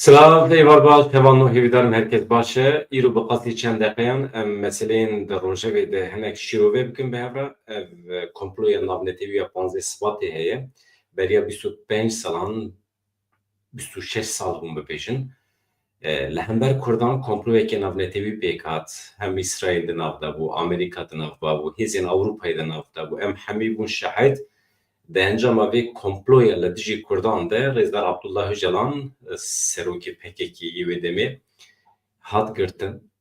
Selam, eyvallah baş, hevan hevdarım herkes başı. İru baqasi çend daqiqayan em meseleyin de rojevê de hinek şîrovê bikin bi hevra. Ev komploya navnetêviya 15 Sbatê heye. Beriya 25 salan 26 sal bûn bipêjin. Li hember Kurdan komployekê navnetêvî pêk hat. Hem İsraîl di nav de bû, Amerîka di nav de bû, hêzên Ewropayê di nav de bû. Em hemî bûn şahid di encama vê komploya li dijî Kurdan de Rêzdar Abdullah Öcalan serokê PKK'yê wê demê hat girtin,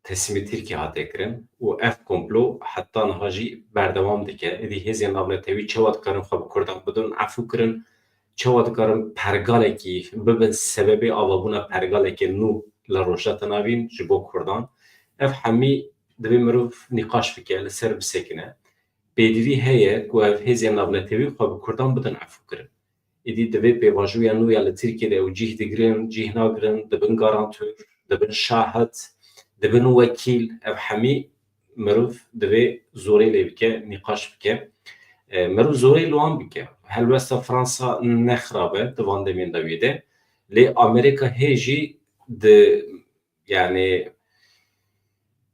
teslîmê Tirkiye hate kirin û ev komplo heta niha jî berdewam dike. Êdî hêzên navnetewî çawa dikarin xwe bi Kurdan bidin, efû kirin, çawa dikarin pergalekî bibin sebebê avabûna pergalekê nû li rojheta navîn ji bo Kurdan. Ev hemî divê mirov nîqaş bike, li ser bisekine. Pêdivî heye ku ev hêzên navnetewî xwe bi Kurdan bidin efû kirin. Êdî divê pêvajoya nû ya li Tirkiyeyê de ew cih digirin, cih nagirin, dibin garantör, dibin şahid, dibin wekîl, ev hemî mirov divê zorê lê bike, nîqaş bike. Mirov zorê li wan bike. Helbesta Fransa ne xirab e di van demên de wê de. Lê Amerîka hê jî di yani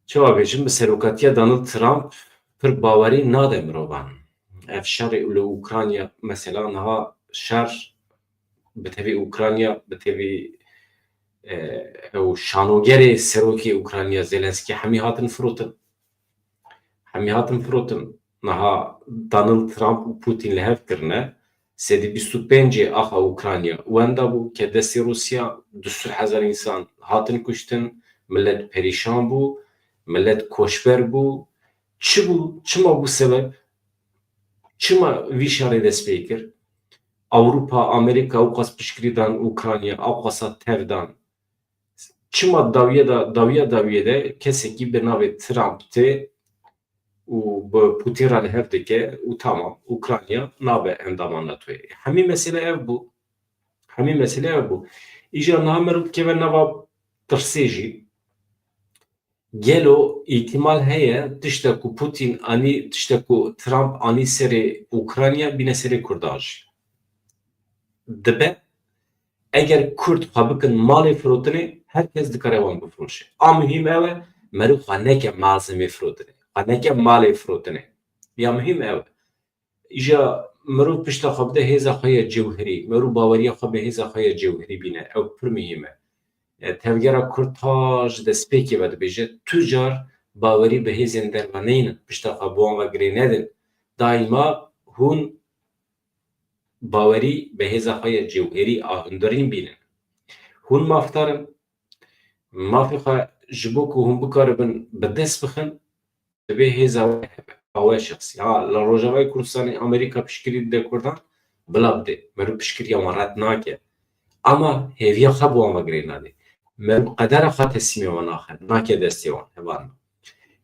çawa bêjim bi seroketiya Donald Trump pir bawerî nade mirovan. Ev şerê li Ukrayna mesela niha şer bi tevî Ukrayna bi tevî ew şanogerê serokê Ukrayna Zelenskî hemî hatin firotin. Hemî hatin firotin. Niha Donald Trump û Putin li hev kirine sedî 25 axa Ukrayna wenda bû ke destê Rûsya 200,000 însan hatin kuştin, millet perîşan bû, millet koçber bû. Çi bû? Çima bû sebeb? Çima vî şerê dest pê kir? Ewropa, Amerîka ew qas piştgirî dan Ukrayna, ew qasa tev dan. Çima dawiyê de kesekî bi navê Trump tê û bi Putin re li hev dike û tamam Ukrayna nabe endama NATOyê. Hemî mesele ev bû. Hemî mesele ev bû. Îja niha mirov dikeve nava tirsê jî. Gelo îhtimal heye tiştek ku Putin anî tiştek ku Trump anî serê Ukrayna bîne serê Kurdan jî. Dibe eger Kurd xwe bikin malê firotinê herkes dikare wan bifroşe. A muhîm ew e merû xwe neke malzemê firotinê, xwe neke malê firotinê. Ya muhîm ew e. Îja mirov pişta xwe bide hêza xwe ya cewherî, mirov baweriya xwe bi hêza xwe ya cewherî bîne. Ew pir muhîm e. Tevgera Kurd ta ji destpêkê ve dibêje tu car bawerî bi hêzên dervaneyî pişta xwe bi wan ve girê nedin. Daîma hûn bawerî bi hêza xwe ya cewherî a hundirîn bînin. Hûn mafdarin, mafê xwe ji bo ku hûn bikaribin bi dest bixin divê hêza we hebe. Awe şexsî. Ha li Rojavayê Kurdistanê Amerîka piştgirî dide Kurdan bila bide. Mirov piştgiriya wan ret nake. Ama hêviya xwe bi wan ve girê nade. Mirov qedera xwe teslîmê wan naxe. Nake destê wan. Hevan.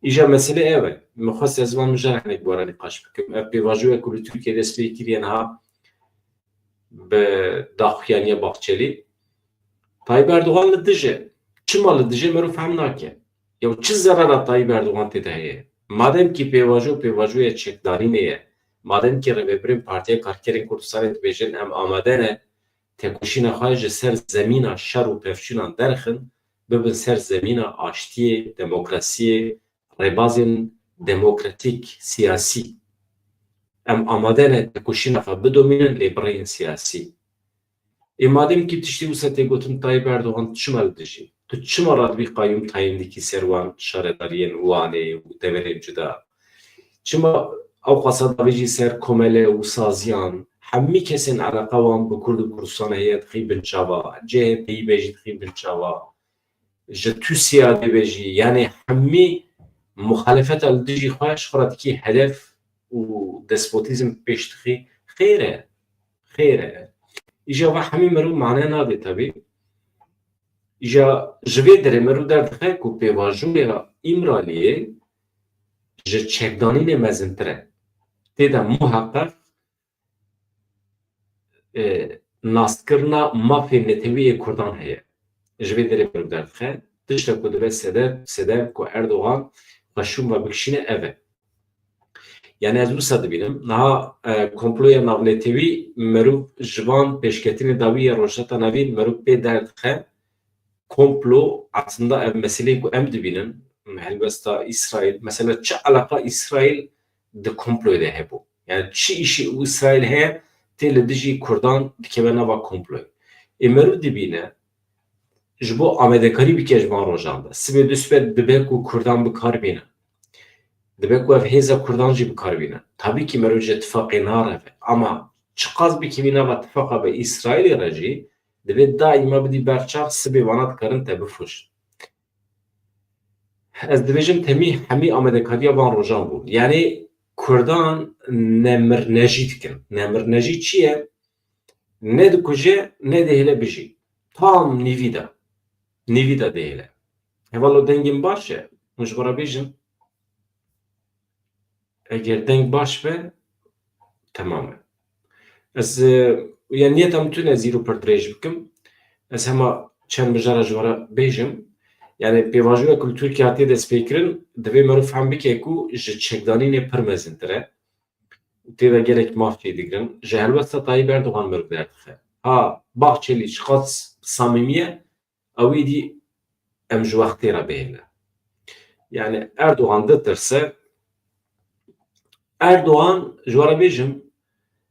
Îja mesele ev e. Min xwest ez van mijara hinek were nîqaş bikim. Ev pêvajoya ku li Tirkiye dest pê kiriye niha bi daxuyaniya Baxçelî. Tayyip Erdoğan li dije. Çima li dije mirov fehm nake. Ew çi zerera Tayyip Erdoğan tê de heye? Madem ki pêvajoya çekdarînê ye, madem ki rêveberên Partiya Karkerên Kurdistanê dibêjin em amade ne têkoşîna xwe ji ser zemîna şer û pevçûnan derxin, bibin ser zemîna aştiyê, demokrasiyê, rêbazên demokratîk, siyasî. Em amade ne têkoşîna xwe bidomînin lê birayên siyasî. Madem ki tiştî wisa tê gotin Tayyip Erdoğan çima li dijî? Tu çima radibî qayyum tayin dikî ser wan şaredariyên wanê û deverên cuda? Çima ew qasa davêjî ser komelê û saziyan? Hemî kesên eleqa wan bi Kurd û Kurdistanê heye dixîbin çawa, CHP'yî bêjî dixîbin çawa, ji TÜSİAD bêjî, yani hemî muhalefeta li dijî xwe ji xwe re dikî hedef û despotîzm pêş dixî. Xêr e. Xêr e. Îja ve hemî mirov mane nade tevî. İja ji vê derê mirov derdixe ku pêvajoya İmraliyê ji çekdanînê mezintir e. Tê de muheqeq nastkirina mafê netewîyê Kurdan heye. Ji vê derê mirov derdixe tiştek ku dibe sedef ku Erdoğan xweşûm ve bikişîne ev e. Yani ez wisa dibînim niha komploya navnetewî mirov ji van pêşketinê dawî ya rojheta navîn mirov pê derdixe komplo aslında meseleyi bu em dibinin helbesta İsrail mesela çi alaka İsrail de komplo de hebu. Yani çi işi İsrail he tele dijî Kurdan dikeve nava komplo. Emeru dibine ji bo amedekarî bike ji van rojan de. Sibê dusbet dibe ku Kurdan bikar bîne. Dibe ku ev hêza Kurdan jî bikar bîne. Tabii ki meru ji tifaqê nareve. Ama çiqas bikevî nava tifaqa be İsrailê re jî dibe daîma bidî berçav sibê wana dikarin te bifroşin. Ez dibêjim hemî amadekariya van rojan bû. Yani Kurdan nemirnejî dikin. Nemirnejî çi ye? Ne dikuje ne dihêle bijî. Tam nîvî de. Nîvî de dihêle. Hevalo dengên baş e. Hûn ji we re bêjin eger deng baş be temam e. Ez yani niyetam tune ez îro pir dirêj bikim. Ez hema çend mijara ji we re bêjim yani pêvajoya ku li Tirkiye hatiye destpêkirin divê merov fehm bike ku ji çekdanînê pir mezintir e. Tê de gelek maf çê dikirin. Ji helbesta Tayyip Erdogan merov derdixe. Ha Bahçeli ji qas samîmî ye ewî dî em ji wextê re bêhêne. Yani Erdogan ditirse Erdogan ji we re bêjim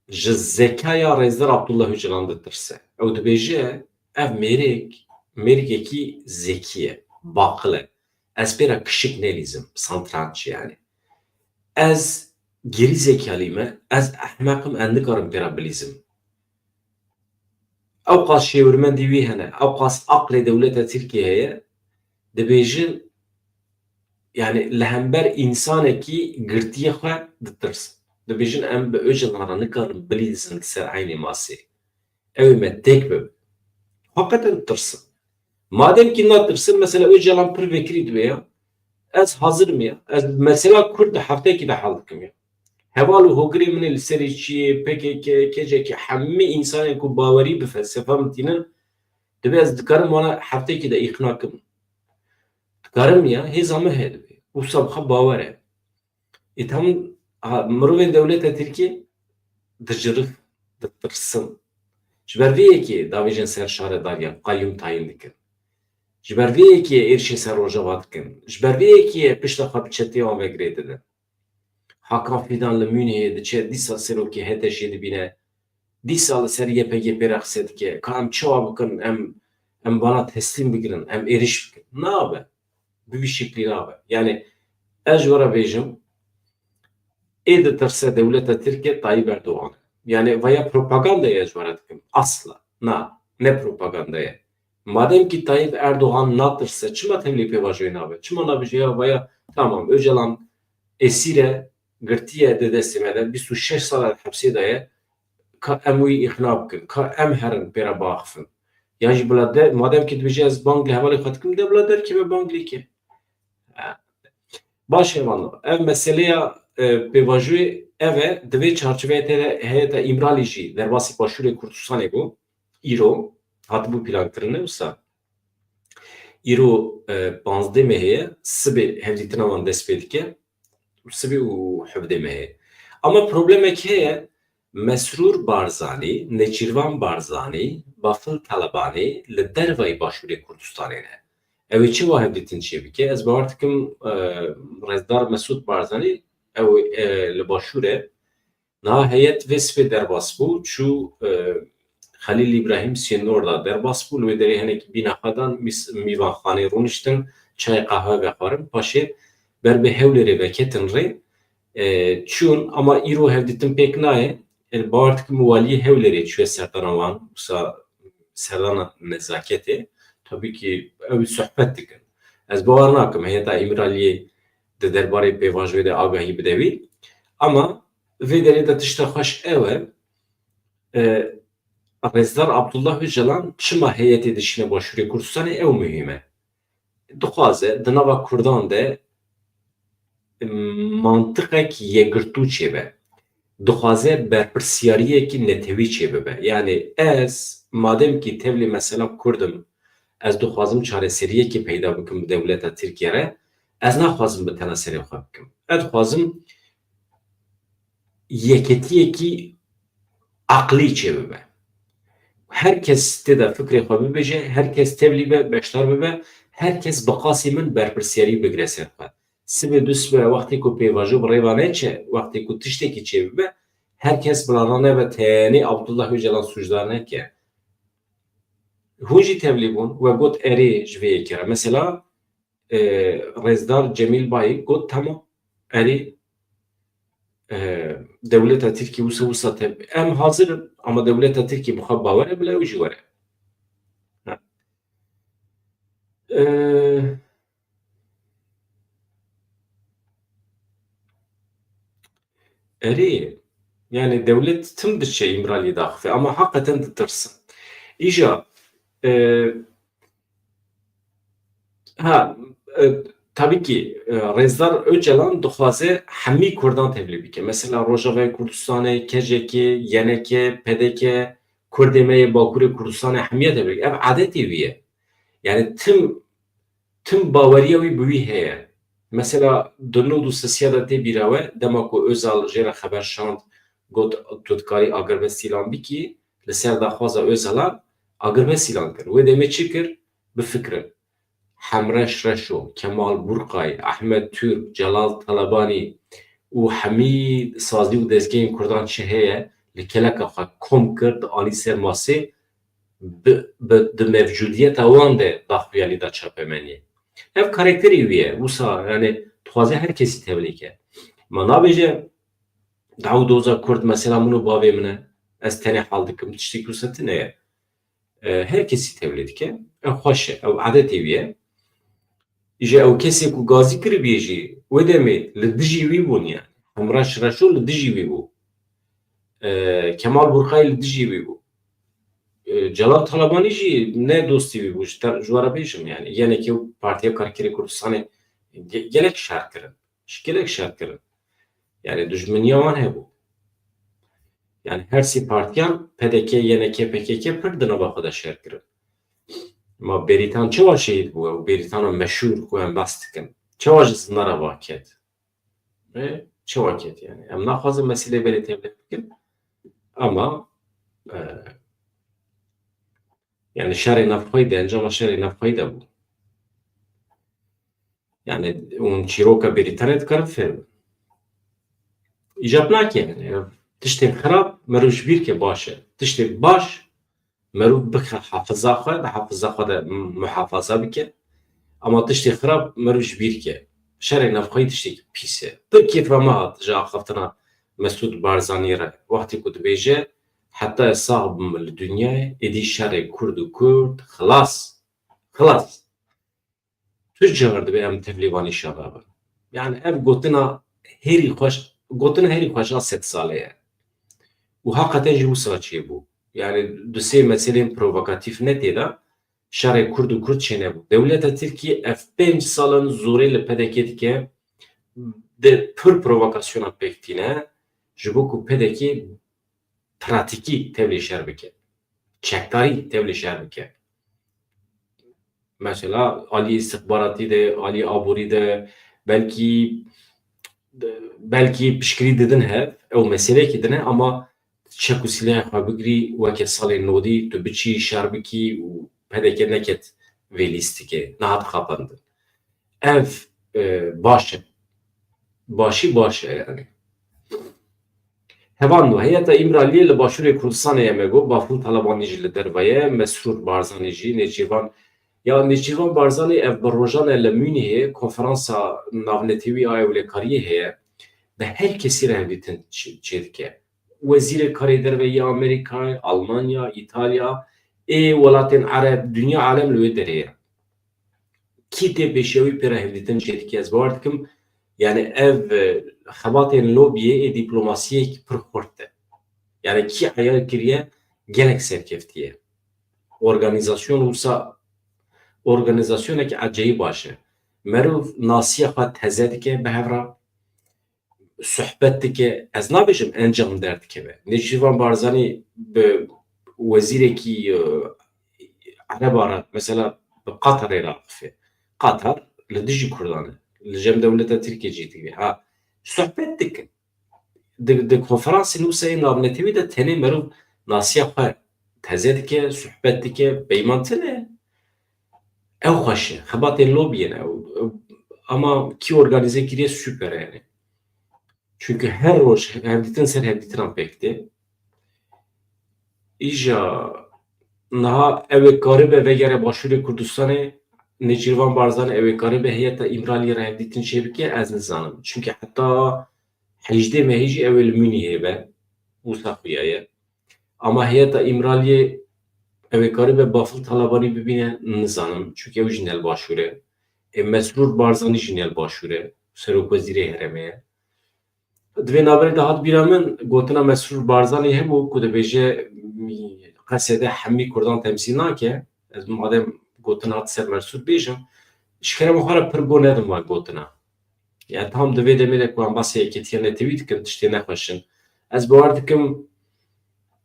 ji zekaya Rêzdar Abdullah Öcalan ditirse. Ew dibêje ev mêrikekî zekî ye. Baqil e. Ez pêra kişik nelîzim. Santranç yani. Ez gerî zekalî me, ez ehmeqim ez nikarim pêra bilîzim. Ew qas şêwirmendî wî hene, ew qas aqlê dewleta Tirkiye heye, dibêjin yani li hember însanekî girtiyê xwe ditirsin. Dibêjin em bi Öcalan re nikarin bilîzin li ser eynê masê. Ew ê me tek bibe. Hakikaten ditirsin. Madem ki natirsin, mesela Öcalan pir vekirî dibe ya. Ez hazırım ya. Ez mesela Kurd heftekî de hal dikim ya. Heval û hogirê min ê li serê çi yê PKK, KCK hemî însanên ku bawerî bi felsefa min tînin dibe ez dikarim wana heftekî de îqna kikim. Dikarim ya hêza me heye dibe. Wisa bixe bawer e. Tam mirovên dewleta Tirkiye dicirif, ditirsin. Ji ber vê yekê davêjin ser şaredariyan qayyum tayin dikin. Ji ber vê yekê êrişên ser rojava dikin. Ji ber vê yekê pişta xwe bi çetê wan vegirê didin. Hakan Fidan li Münihê diçe dîsa serokê HTŞ dibîne. Dîsa li ser YPG re qise dike. Ka em çawa bikin em bana teslîm bigirin, em êriş bikin. Nabe. Bi vî şeklî nabe. Yani ez ji we re bêjim ê ditirse dewleta Tirkiye Tayyip Erdogan. Yani veya propagandaya ji we re dikim. Asla. Na. Ne propagandaya. Madem ki Tayyip Erdogan natirse çima tevlî pêvajoyê nabe? Çima nabêje ya veya tamam Öcalan esîre girtiye de destê me de 26 sala hepsê de ye ka em wî îxna bikin, ka em herin pêra biaxivin. Yan jî bila de madem ki dibêje ez bang hevalê xwe dikim de bila derkeve bang lêke. Baş hêvano, ev meseleya pêvajoyê ev e divê çarçoveyê tê de heyeta İmralî jî derbasî Başûrê Kurdistanê bû. İro hatibû plankirinê wisa îro 15 me heye sibê hevdîtina wan dest pê dike sibê û hevdê me heye. Ama problemek heye Mesrûr Barzanî, Nêçîrvan Barzanî, Bafıl Talebanî li derveyî Başûrê Kurdistanê ne. Ew ê çi wa hevdîtin çê bike? Ez bawer dikim Rêzdar Mesûd Barzanî ew li Başûrê niha heyet vê sibê derbas bû çû Halil İbrahim Sînor da derbas bû li wê derê hinekî bîna xwe dan mîvanxanê rûniştin çay qehwe vexwarin paşê ber bi Hewlêrê veketin rê çûn ama îro hevdîtin pêk nayê bawer dikim waliyê Hewlêrê çûye serdana wan wisa serdana nezaketê tabii ki ew sohbet dikin. Ez bawer nakim heyeta İmraliyê di derbarê pêvajoyê de agahî bide wî ama vê derê de tişta xweş ew e Rêzdar Abdullah Öcalan çima heyetê dişîne Başûrê Kurdistanê ew muhîm e. Dixwaze di nava Kurdan de mantiqek yekgirtû çêbe. Dixwaze berpirsyariyekî netewî çêbibe. Yani ez madem ki tevlî mesela Kurdim ez dixwazim çareseriyekî peyda bikim bi dewleta Tirkiye re ez naxwazim bi tena serê xwe bikim. Ez dixwazim yeketiyekî aqlî çêbibe. herkes tê de fikrê xwe bibêje, herkes tevlî be, beşdar bibe, herkes bi qasî min berpirsyarî bigire ser xwe. Sibê du sibê wextê ku pêvajo bi rêva neçe, wextê ku tiştekî çêbibe, herkes bila raneve tenê Abdullah Öcalan sûcdar neke. Hûn jî tevlî bûn we got erê ji vê yekê re. Mesela Rêzdar Cemîl Bayî got tamam erê dewleta Tirkiye wisa em hazirin ama dewleta Tirkiye bi xwe bawer e bila ew jî were. Erê yani devlet tim diçe İmralı'yı daxîfe ama hakikaten ditırsın. İja ha tabii ki Rêzdar Öcalan dixwaze hemî Kurdan tevlî bike. Mesela Rojava Kurdistanê, KCK, YNK, PDK, Kurdê me yê Bakurê Kurdistanê hemiye tevlî bike. Ev adetê wî ye. Yani tim baweriya wî bi wî heye. Mesela di nod û sesiya de tê bîra we dema ku Özal jê re xeber şand got tu dikarî agirve sîlan bikî li ser daxwaza Özalan agirve sîlan kir. Wê demê çi kir? Bifikirin. Hemreş Reşo, Kemal Burqay, Ahmed Türk, Celal Talabani û hemî sazî û dezgehên Kurdan çi heye li keleka xwe kom kir, di anî ser masê di mevcudiyeta wan de daxuyanî da çapemeniyê. Ev karakterî wî ye. Wisa yani dixwaze her kesî tevlî ke. Ma nabêje daw doza Kurd mesela min û bavê min e. Ez tenê hal dikim tiştekî wisa tune ye. Her kesî tevlî dike. Ev xweş e. Ev adetê wî ye. Ji ew kesê ku gazî kiribûye jî wê demê li dijî wî bûn yani. Hemreş Reşo li dijî wî bû. Kemal Burqay li dijî wî bû. Celal Talabani jî ne dostî wî bû ji were bêjim yani. Yenekê Partiya Karkerê Kurdistanê gelek şer kirin. Gelek şer kirin. Yani dijmeniya wan hebû. Yani her sî partiyan PDK, YNK, PKK pir di nava xwe de şer kirin. Ma Berîtan çawa şehîd bû ew Berîtana meşhûr ku em behs dikin. Çawa ji zindana va ket. Çawa ket yani. Em naxwazin meselê berê tevlî bikin ama yani şerê navxweyî de encama şerê navxweyî de bû. Yani hûn çîroka Berîtanê dikarin fêr bin. İcab nake yani. Tiştên xirab mirov ji bîr ke baş e. Tiştê baş mirov bike hefiza xwe, di hefiza xwe de muhefaza bike. Ama tiştê xirab mirov ji bîr ke. Şerê navxweyî tiştekî pîs e. Tirkiye ve me hat ji axaftina Mesûd Barzanî re. Wextê ku dibêje heta ez sağ bim li dunyayê êdî şerê Kurd û Kurd xilas. Xilas. Tu car dibe em tevlîvanî şeva bin. Yani ev gotina herî xweş gotina herî xweş a sed salê ye. û hakikaten jî wisa çêbû. Yani du sê meselên provokatîv netê de şerê Kurd û Kurd çênebû. Dewleta Tirkiye ev 5 salan zorê li PDK dike di pir provokasyona pêktîne ji bo ku PDK pratikî tevlî şer bike. Çekdarî tevlî şer bike. Mesela alî istihbaratî de, alî aborî de belkî piştgirî didin hev, ew meselekê din e ama çek û silahê xwe bigirî weke salên nodî tu biçî şer bikî û PDK neket vê lîstikê, niha dixapandin. Ev baş e. Başî baş e yani. Hevan nû heyeta İmraliyê li Başûrê Kurdistanê ye me got Baful Talebanî jî li derve ye, Mesrûr Barzanî jî Nêçîrvan ya Nêçîrvan Barzanî ev bi rojan li Münihê konferansa navnetewî a ewlekariyê heye bi her kesî re hevdîtin çê dike. Wezîrê Karê Derveyî Amerîkayê, Almanya, İtalya ê welatên Ereb, dünya alem li wê derê ye. Kî tê pêşiya wî pê re hevdîtin çê dike ez bawer dikim yani ev xebatên lobiyê ê dîplomasiyek pir xurt e. Yani kî heya kiriye gelek serkeftiye. Organizasyonek acayî baş e. Merov nasiya xwe teze dike bi hevra sohbet dike ez nabêjim encam derdikeve. Nêçîrvan Barzanî bi wezîrekî Ereba re mesela bi Qatarê re axife. Qatar li dijî Kurdan e. Li cem dewleta Tirkiye jî dike. Ha sohbet dikin. Di konferansên wisa yê navnetewî de tenê merov nasiya xwe teze dike, sohbet dike, beymantine. Ev xweş e. Xebatên lobiyên ew. Ama kî organize kiriye süper yani. Çünkü her roj hevdîtin ser hevdîtinan pêkitê. Îja niha ew ê karibe vegere Başûrê Kurdistanê Nêçîrvan Barzanî ew ê karibe heyeta İmraliyê re hevdîtin çê bike ez nizanim. Çünkü heta 18 mehî jî ew ê li Mûnihê be. Wisa xuya ye. Ama heyeta İmraliyê ew ê karibe Bafıl Talabanî bibîne nizanim. Çünkü ew jî nel Başûrê. Mesrûr Barzanî jî nel Başûrê. Serokwezîrê Herêmê ye. Divê naberê de hat bîra min gotina Mesrûr Barzanî hebû ku dibêje Qesedê hemî Kurdan temsîl nake. Ez madem gotin hat ser Mesrûr bêjim, ji kerema xwe re pir got nedim van gotina. Yani tam divê demê de ku em basê yekîtiya netewî dikin, tiştê nexweşin. Ez bawer dikim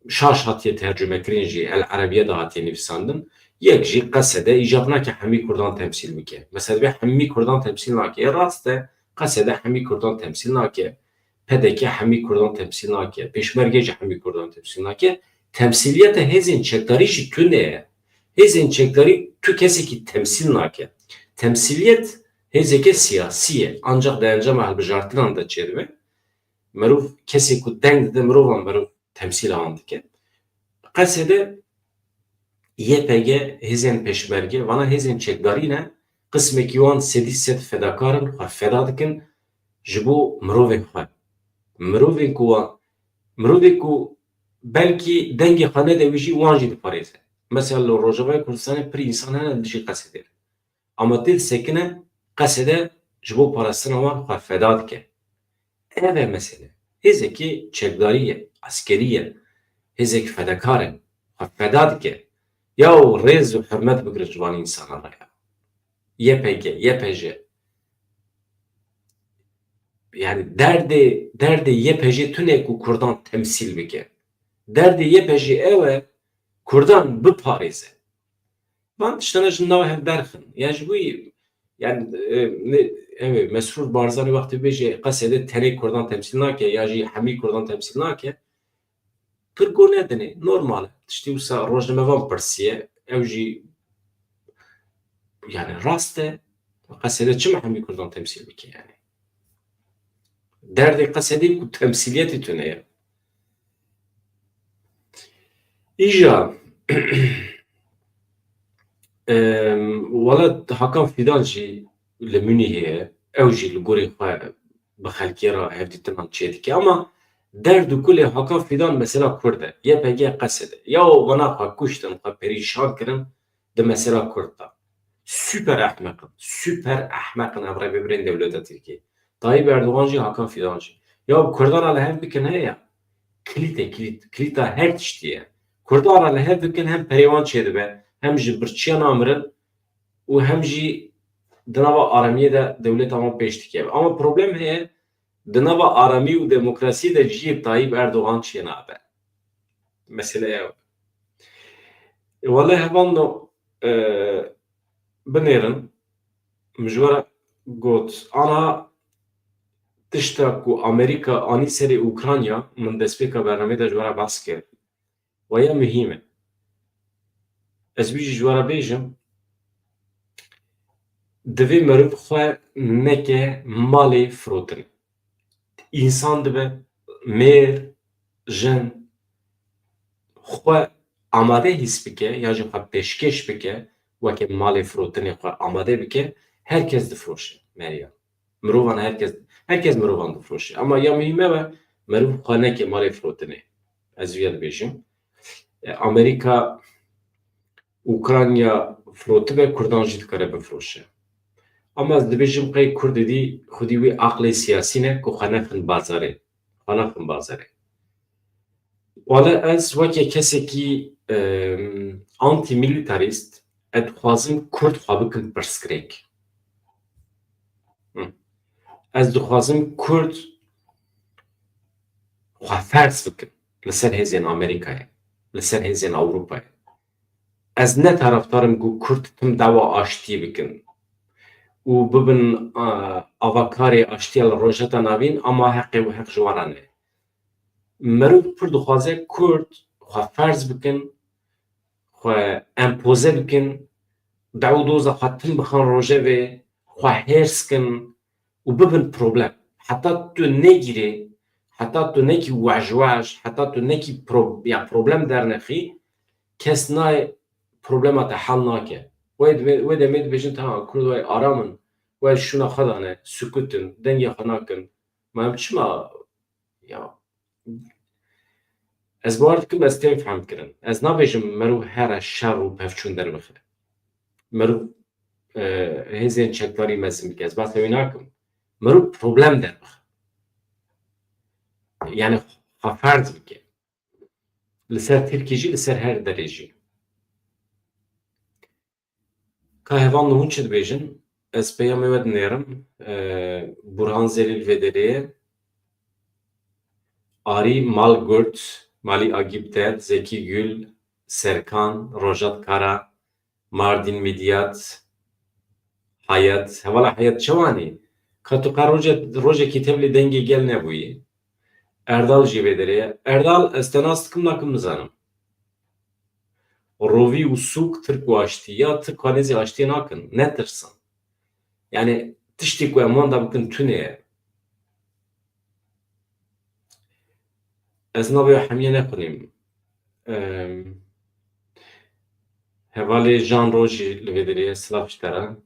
şaş hatiye tercümekirin jî El Erebiye de hatiye nivîsandin. Yek jî Qesedê îcab nake hemî Kurdan temsîl bike. Mesela divê hemî Kurdan temsîl nake. Rast e Qesedê hemî Kurdan temsîl nake. PDK hemî Kurdan temsîl nake. Pêşmerge jî hemî Kurdan temsîl nake. Temsîliyeta hêzên çekdarî jî tune ye. Hêzên çekdarî tu kesekî temsîl nake. Temsîliyet hêzeke siyasî ye. Ancak di encama hilbijartinan de çêdibe. Mirov kesê ku deng dide mirovan mirov temsîl awan dike. Qesedê YPG hêzên pêşmerge vana hêzên çekdarî ne qismekî wan sedî sed fedakarin xwe feda dikin ji bo mirovên xwe. Mirovê ku belkî dengê xwe nede wî jî wan jî diparêze. Mesela li Rojavayê Kurdistanê pir însan hene dijî Qesedê. Ama tê disekine Qesedê ji bo parastina wan xwe feda dike. Ev e mesele. Hêzekî çekdarî ye, askerî ye, hêzekî fedakar e, xwe feda dike. Yaw rêz û hurmet bigire ji van însanan re ya. YPG, YPJ. Yani derdê YPJ tune ku Kurdan temsîl bike. Derdê YPJ ew e Kurdan biparêze. Van tiştine ji nav hev derxin. Yani ji bo yani Mesrûr Barzanî wextê bêje Qesedê tenê Kurdan temsîl nake ya jî hemî Kurdan temsîl nake. Pir got nedinê. Normal e. Tiştî wisa rojnamevan pirsiye. Ew jî yani rast e. Qesedê çima hemî Kurdan temsîl bike yani. Derdê Qesedê ku temsîliyetê tune ye. İja wela Hakan Fidan jî li Mûnihê ye. Ew jî li gorî xwe bi xelkê re hevdîtinan çê dike ama derd û kulê Hakan Fidan mesela Kurd e. YPG Qesedê. Ya wana xwe kuştin, xwe perîşan kirin di mesela Kurd de. Süper ehmeqin. Süper ehmeqin ev rêvebirên dewleta Tirkiye. Tayyip Erdoğan jî Hakan Fidan jî. Ya Kurdan li hev bikin heye. Kilît e kilît. Kilîta her tiştî ye. Kurdan li hev bikin hem perêvan çêdibe, hem ji birçiya namirin û hem jî di nava aramiyê de dewleta wan pêş dike. Ama problem heye di nava aramî û demokrasiyê de ciyê Tayyip Erdoğan çê nabe. Mesele ew. Welahi hevan binêrin min ji we re got ana tişta ku Amerîka anî serê Ukrayna min destpêka bernameyê de ji we re behs kir. Weya muhîm e. Ez wî jî ji we re bêjim divê meriv xwe neke malê firotin. İnsan dibe mêr, jin xwe amade hîs bike ya jî xwe pêşkêş bike weke malê firotinê xwe amade bike herkes difiroşe meriya. Mirovan herkes mirovan difiroşe. Ama ya muhîm e meriv xwe neke malê firotinê. Ez vê dibêjim. Amerîka Ukrayna firotibe Kurdan jî dikare bifiroşe. Ama ez dibêjim qey Kurd dî xwedî wê aqlê siyasî ne ku xwe nexin bazarê. Xwe nexin bazarê. Wala ez weke kesekî anti-militarîst ez dixwazim Kurd xwe bikin pirsgirêk. Ez dixwazim Kurd xwe fers bikin li ser hêzên Amerîkayê, li ser hêzên Ewropayê. Ez ne taraftarım ku Kurd tim dawa aştiyê bikin û bibin avakarê aştiya li rojeta navîn ama heqê û heq ji wan re ne. Meriv pir dixwaze Kurd xwe ferz bikin empoze bikin دعوة خاتم بخان روجه خواهرسكن وببن problem حتى تو نگیره حتى تو نکی وعجواج حتى تو نکی یا problem در نخی کس نای problemات حل ناکه وید مید بجن تا کرد وی آرامن وی شونا خدانه سکوتن دنگی خناکن ما هم چما یا از بارد کم از تیم فهم کرن از نبیجم مرو هر شر و پفچون در بخیر مرو هزین چکاری مزیم بکه از بحث ویناکم مرو problem در بخیر yani farz bike li ser Tirkiyecî li ser her derê jî ka hevan li hûn çi dibêjin ez peyamê we dinêrim Burhan Zelîl vê derê Arî Malgurt Malî Agîpter Zekî Gül Serkan Rojat Kara Mardin Midyat Hayat hevala Hayat çawanî ka tu ka rojekî tevlî dengê gel nebûyî Erdal jî vê derê ye Erdal ez te nas dikim nakim nizanim rovî û sûk tirk û aştiya tirk xanêzê aştiyê nakin netirsin yani tiştê ku em wan da bikin tune ye ez navê hemîye nexwînim hevalê Jan Roj jî li vê derê ye silav ji te re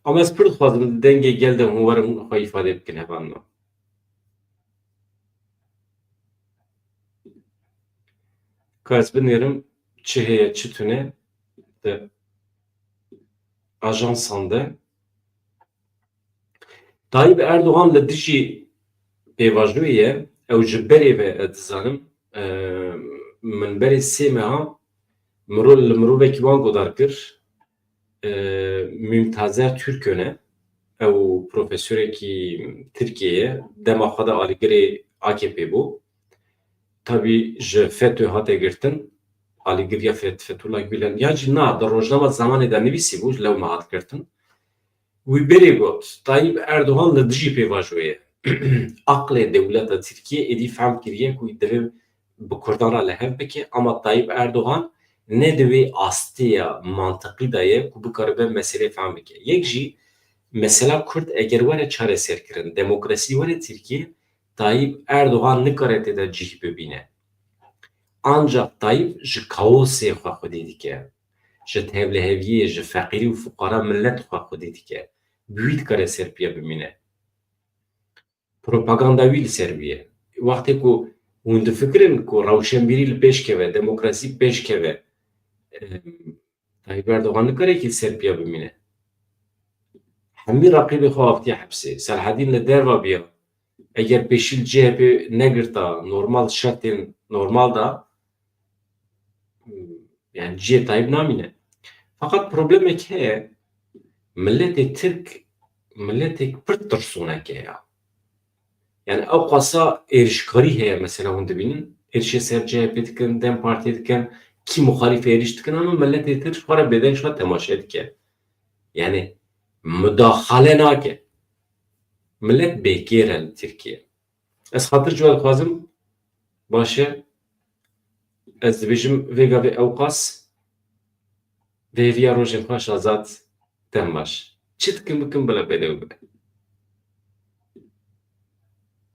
ama ez pir dixwazim dengê gel de hûn werin xwe îfade bikin hevan me ka ez binêrim çi heye çi tune di ajansan de Tayyip Erdoğan li dijî pêvajoyê ye ew ji berê ve ez dizanim min berê sê meha li mirovekî wan godar kir Mümtazer Türköne ew profesörekî Tirkiye ye dema xwe de alîgirê AKP bû tabii ji FETÖ hate girtin alîgiriya Fethullah Gülen ya jî na di rojnama zamanê de nivîsî bû lew me hat girtin wî berê got Tayyip Erdoğan li dijî pêvajoyê ye aqlê dewleta Tirkiye êdî fehm kiriye ku divê bi Kurdan re li hev bike ama Tayyip Erdoğan ne divê astiya mantiqî de ye ku bikaribe meselê fehm bike yek jî mesela Kurd eger were çareserkirin demokrasî were Tirkiye Tayyip Erdoğan nikare tê de cih bibîne ancak Tayyip ji kaosê xwe xwedî dike ji tevliheviyê ji feqîrî û fuqara millet xwe xwedî dike bi wî dikare serpiye bimîne propaganda wî li ser bîye wextê ku hûn difikirin ku rewşenbîrî li pêş keve demokrasî pêş keve Tayyip Erdoğan nikarekî serpiya bimîne hemî raqîbê xwe aftiye hepsê Selhedîn li derve biya eger pêşîl CHP negirta normal şertên normal da yani cihê Tayyip namîne fakat problemek heye milletê Tirk milletek pir tirsonek e ya yani ew qasa êrişkarî heye mesela hûn dibînin êrişê ser CHP dikin Dem Partiye dikin kî muxalîf êriş dikin ama milletê Tirk xwe re bêdeng şa temaşe dike yani müdaxale nake millet bêkêr e li Tirkiye ez xatir ji we dixwazim baş e ez dibêjim vê gavê ew qas vêviya rojên xwe şazad dem baş çi dikin bikin bila bêdeng bibe